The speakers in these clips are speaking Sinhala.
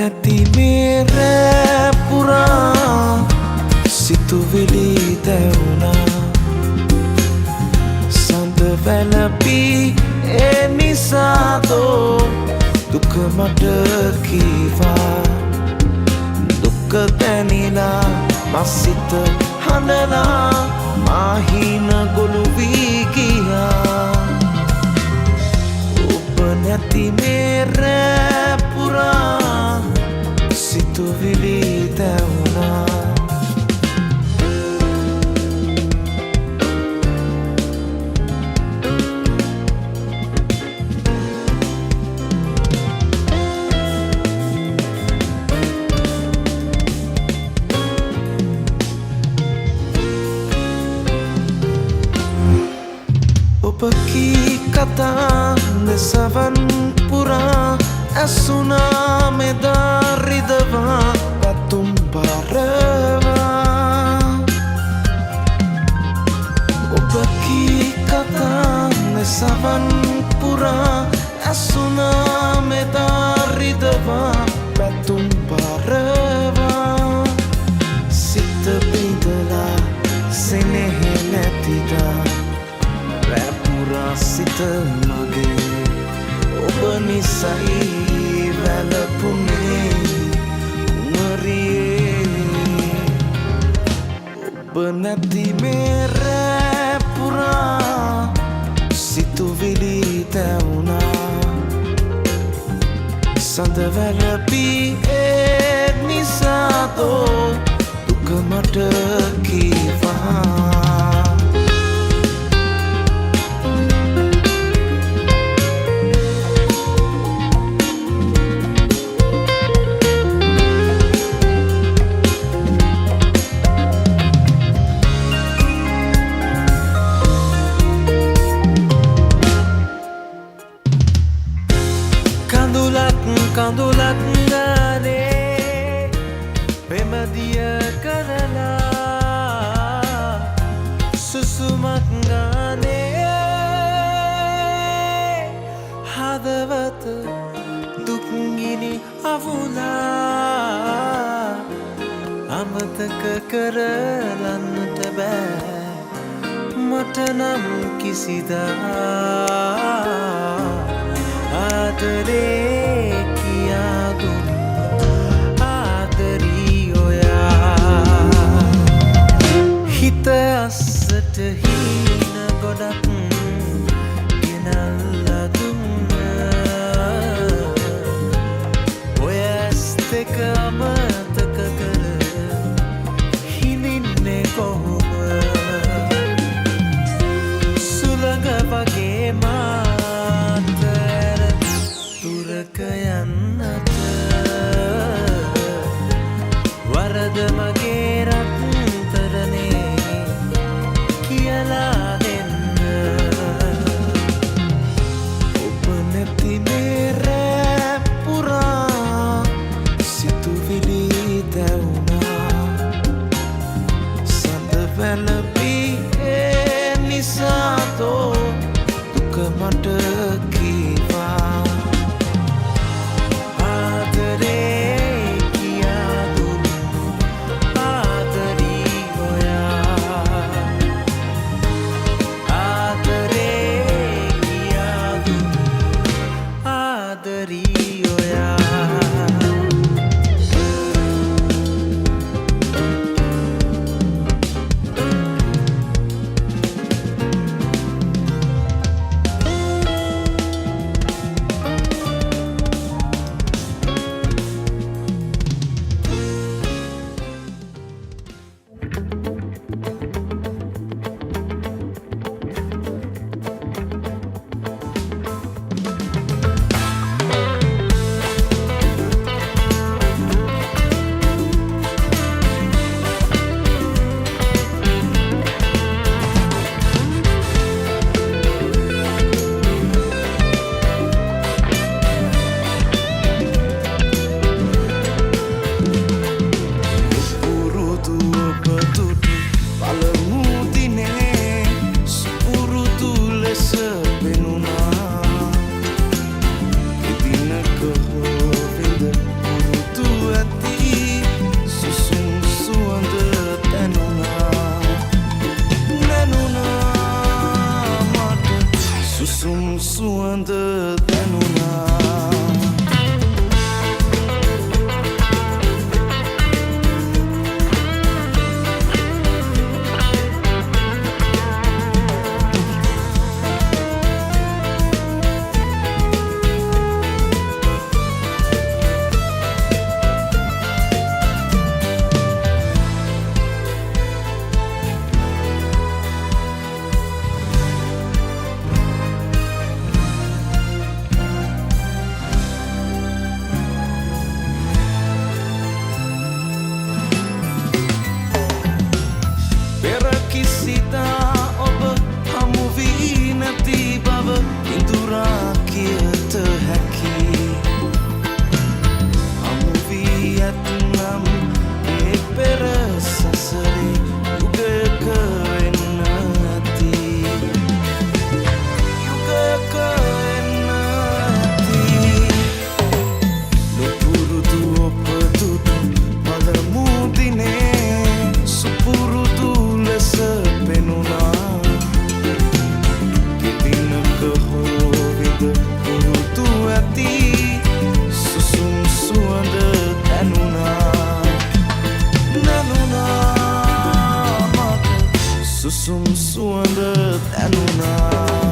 නැති මේ රෑ පුරා සිතුවිලි දැවුනා සඳ වැළපී ඒ නිසාදෝ දුක මට කීවා දුක දැනිලා මසිත හඬලා මාහින ගොළු වී ගියා ඔබ නැති මේ රෑ පුරා සිතුවිලි දැවුනා ඔබ කී කතා සවන් පුරා ඇසුනා මෙදා රිදවා පැතුම් බරවා ඔබ කී කතා සවන් පුරා ඇසුනා මෙදා රිදවා පැතුම් බරවා සිත බිඳලා සෙනෙහෙ නැතිදා සිත මගේ ඔබ නිසයි වැළපුනේ කුමරියේ ඔබ නැති මේ රෑ පුරා සිතුවිලි දැවුනා සඳ වැළපී ඒ නිසාදෝ දුක මට කීවා කඳුලක් ගානේ පෙමදිය කරලා සුසුමක් ගානේ හදවත දුක්ගිනි අවුලා අමතක කරලන්නට බෑ මට නම් කිසිදා ආදරේ කියා දුන්නු ආදරී ඔයා හිත අස්සට හීන ගොඩක් ගෙනල්ලා දුන්න ඔය ඇස් දෙක අමතක කර හිඳින්නේ කොහොම සුළඟ වගේ යන්නට වරද මගේ රත්තරනේ කියලා දෙන්න ඔබ නැති මේ රෑ පුරා සිතුවිලි දැවුනා සඳ වැළපී ඒ නිසාදෝ දුක මට කීවා සුවඳ දැනුණා සුසුම් සුවඳ දැනුණා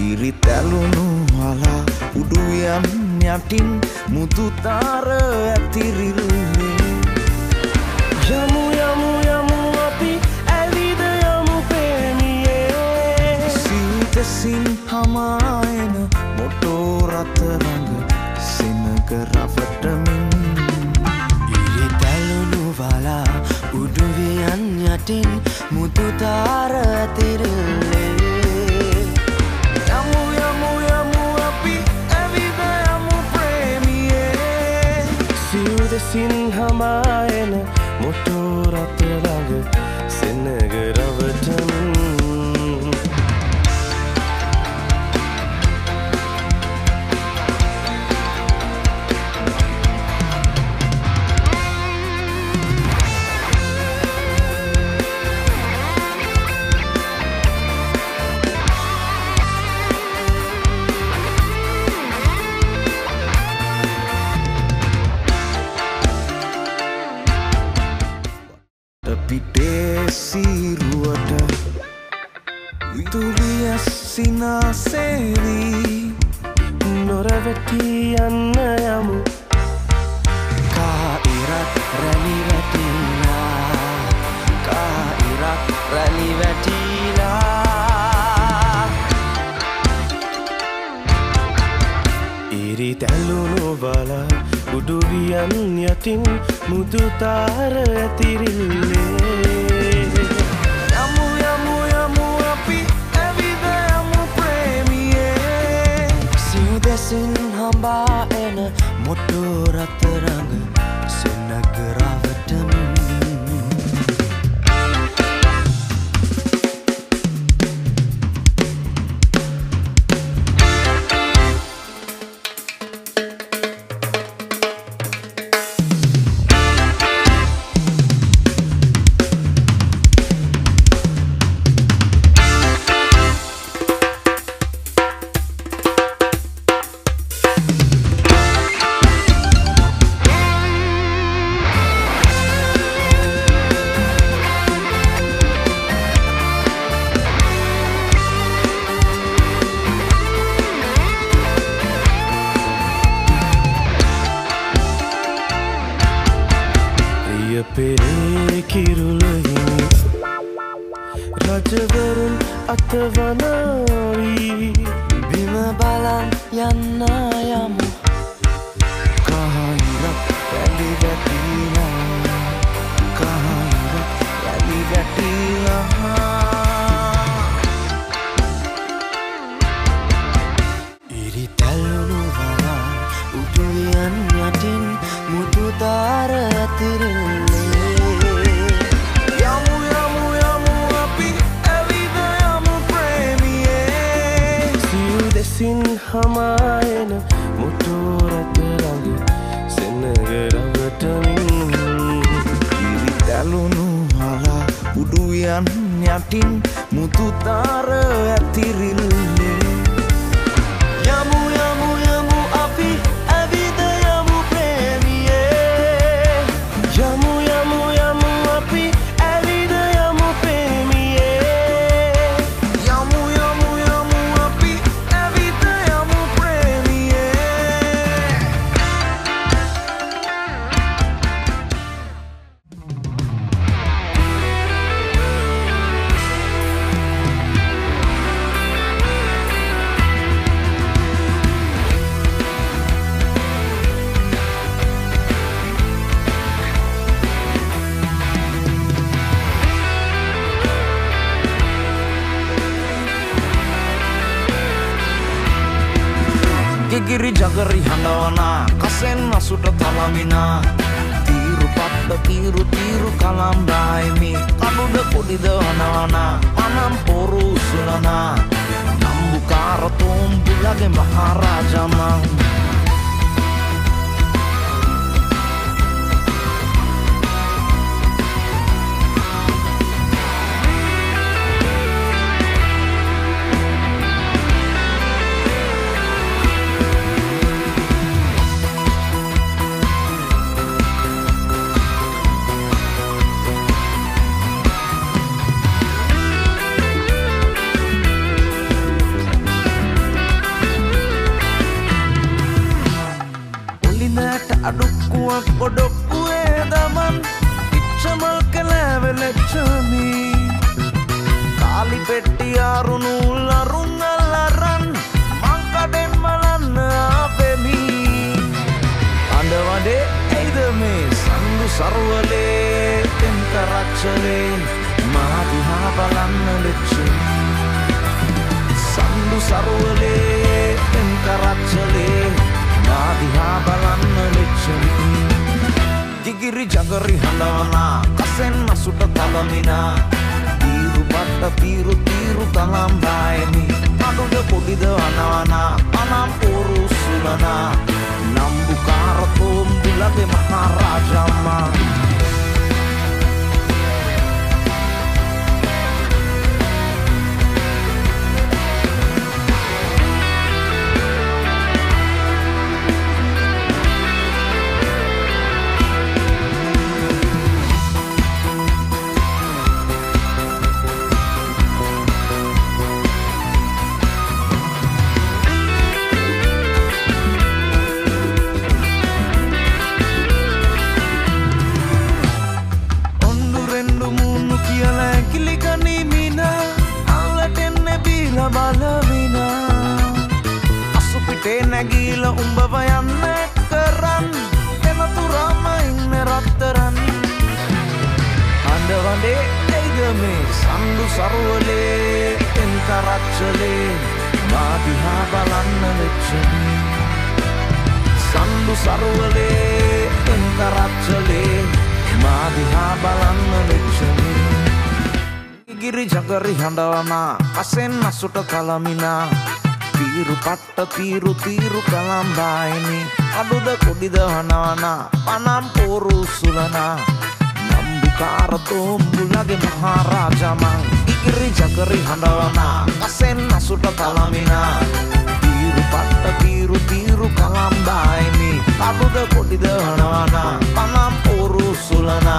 ඉරිතැලුණු හලා උඩු යම් යටින් මුතු තාර ඇතිරිල්ලේ යමු යමු යමු අපි ඇවිද යමු ප්‍රේමියේ සීතසින් හමායන මොටෝ රතරඟ සෙනග රවටමින් ඉරිතැලුණු හලා උඩු යම් යටින් මුතු තාර ඇතිරිල්ලේ සින්හමායන මොටෝ රතරඟ සෙනග රවටමින් පිටේ සීරුවට විදුලිය සිනාසේවී නොරවැටි යන්න යමු කා ඉරක් රැලි වැටිලා කා ඉරක් රැලි වැටිලා ඉරිතැලුණු බලා උඩු වියන් යටින් මුදු තාර ඇතිරිල්ලේ යමු යමු යමු අපි ඇවිද යමු ප්‍රේමියේ සිව්දැසින් හඹා එන මොටෝ රතරඟ සෙනග රවටමින් අපේ කිරුළහිමි රජවරුන් අතවනාවී බිම බලන් යන්න යමු කහිරක් වැලි වැටිලා කහිරක් වැලි වැටිලා ඉරි තැල්ලුණු වලා උඩුයන් යටින් මුතු තාර ඇතිරෙන්නේ යමු යමු යමු අපි ඇවිද යමු ප්‍රේමියේ සියු දෙසින් හමායන මොටෝරත ළඟ සෙනග රවටමින් ඉරි තැල්ලුණු වලා උඩුයන් යටින් මුතු තාර ඇතිරිල්ලේ යමු යමු යමු අපි ඇවිද යමු ප්‍රේමියේ යමු යමු යමු අපි ඇවිද යමු ප්‍රේමියේ යමු යමු යමු අපි ඇවිද යමු ප්‍රේමියේ Gigiri jagari handana kasen asut talamina tiru patta tiru tiru kalam daimi kaduda kodida hanana anam poru sulana nambukara tombulage maharajama Adukkuak kodokkuwe daman Ichamal kalavelechami Kali petti arunu larungallaran Mangkaden malanna apemi Andawade eidame sandu sarwale tenkarachale Mahadiha balanna lechami Sandu sarwale tenkarachale Mahadiha balanna lechami Gigiri jagari handana kasen asut talamina tiru patta tiru tiru kalam daimi aduda kodida anana anam poru sulana nambukara tombulage maharajama balavina asupite nagila umbava yanne karan enaturama inne rattaran andavande eigame sandu sarwale enkarachale maadiha balanna lechami sandu sarwale enkarachale maadiha balanna lechami Giri jagari handana kasen asut talamina tiru patta tiru tiru kalam daimi aduda kodida hanana anam poru sulana nambukara tombulage maharajama Giri jagari handana kasen asut talamina tiru patta tiru tiru kalam daimi aduda kodida hanana anam poru sulana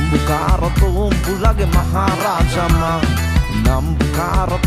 Nambukara tombulage maharajama Nambukara